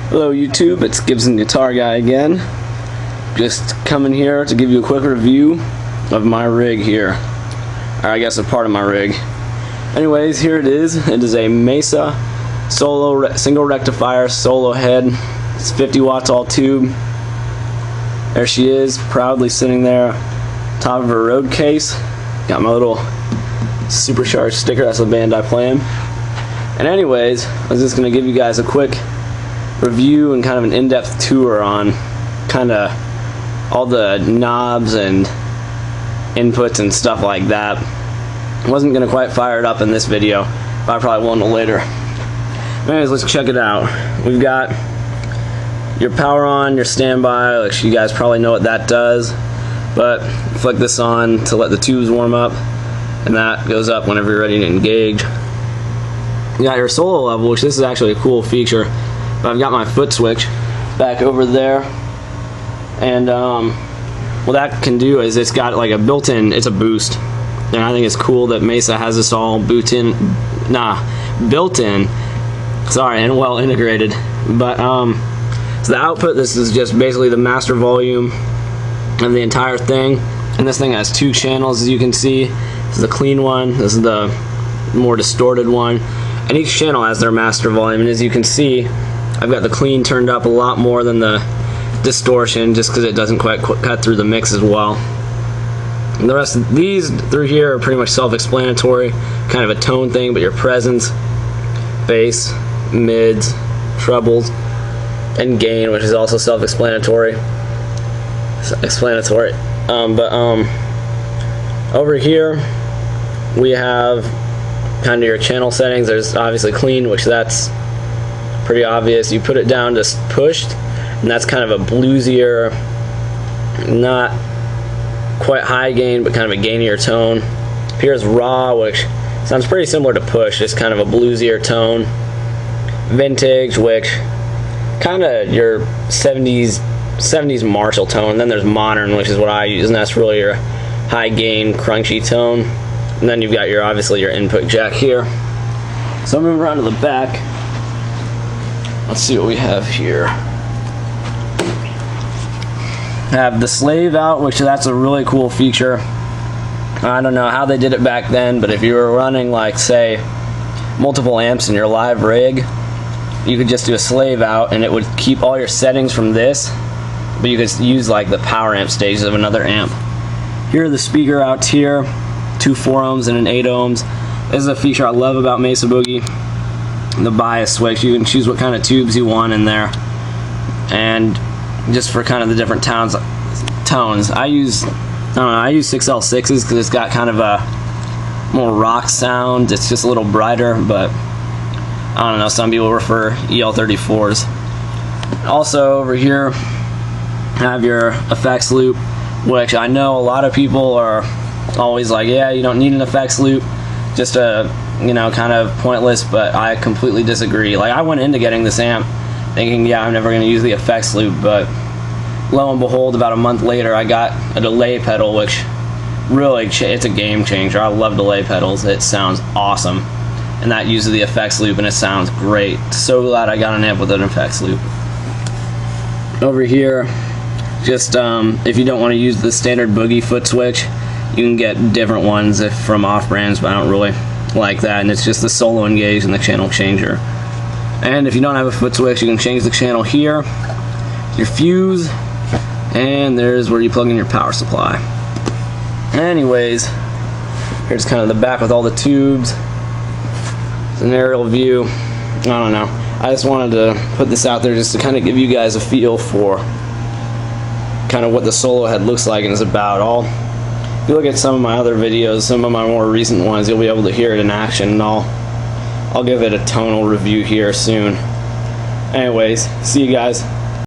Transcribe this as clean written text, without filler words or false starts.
Hello YouTube, it's Gibson Guitar Guy again. Just coming here to give you a quick review of my rig here. Or I guess a part of my rig. Anyways, here it is. It is a Mesa Single Rectifier solo head. It's 50 watts all tube. There she is, proudly sitting there top of her road case. Got my little supercharged sticker, that's the band I play in. And anyways, I was just going to give you guys a quick review and kind of an in-depth tour on kind of all the knobs and inputs and stuff like that. I wasn't going to quite fire it up in this video, but I probably will later. Anyways, let's check it out. We've got your power on, your standby, which you guys probably know what that does, but flick this on to let the tubes warm up, and that goes up whenever you're ready to engage. You got your solo level, which this is actually a cool feature, but I've got my foot switch back over there, and what that can do is it's got like a built-in, it's a boost, and I think it's cool that Mesa has this all built-in, sorry, and well integrated. But so the output, this is just basically the master volume of the entire thing, and this thing has two channels, as you can see. This is the clean one, this is the more distorted one, and each channel has their master volume, and as you can see, I've got the clean turned up a lot more than the distortion, just because it doesn't quite cut through the mix as well. And the rest of these through here are pretty much self-explanatory, kind of a tone thing, but your presence, bass, mids, trebles, and gain, which is also self-explanatory. Over here we have kind of your channel settings. There's obviously clean, which that's pretty obvious. You put it down to pushed, and that's kind of a bluesier, not quite high gain, but kind of a gainier tone. Here's raw, which sounds pretty similar to push, just kind of a bluesier tone. Vintage, which kind of your 70s Marshall tone. Then there's modern, which is what I use, and that's really your high gain, crunchy tone. And then you've got your, obviously, your input jack here. So I'm moving around to the back. Let's see what we have here. I have the slave out, which that's a really cool feature. I don't know how they did it back then, but if you were running, like, say, multiple amps in your live rig, you could just do a slave out and it would keep all your settings from this, but you could use like the power amp stages of another amp. Here are the speaker outs here, 2 4 ohms and an 8 ohms. This is a feature I love about Mesa Boogie. The bias switch, you can choose what kind of tubes you want in there, and just for kind of the different tones. I use 6L6s because it's got kind of a more rock sound. It's just a little brighter, but I don't know, some people prefer EL34s. Also over here I have your effects loop, which I know a lot of people are always like, yeah, you don't need an effects loop, just a, you know, kind of pointless, but I completely disagree. Like, I went into getting this amp thinking, yeah, I'm never going to use the effects loop, but lo and behold, about a month later I got a delay pedal, which really, it's a game changer. I love delay pedals, it sounds awesome. And that uses the effects loop and it sounds great. So glad I got an amp with an effects loop. Over here, just if you don't want to use the standard Boogie foot switch, you can get different ones from off-brands, but I don't really like that, and it's just the solo engage and the channel changer. And if you don't have a foot switch, you can change the channel here, your fuse, and there's where you plug in your power supply. Anyways, here's kind of the back with all the tubes. It's an aerial view. I don't know, I just wanted to put this out there just to kind of give you guys a feel for kind of what the solo head looks like and is about. If you look at some of my other videos, some of my more recent ones, you'll be able to hear it in action, and I'll give it a tonal review here soon. Anyways, see you guys.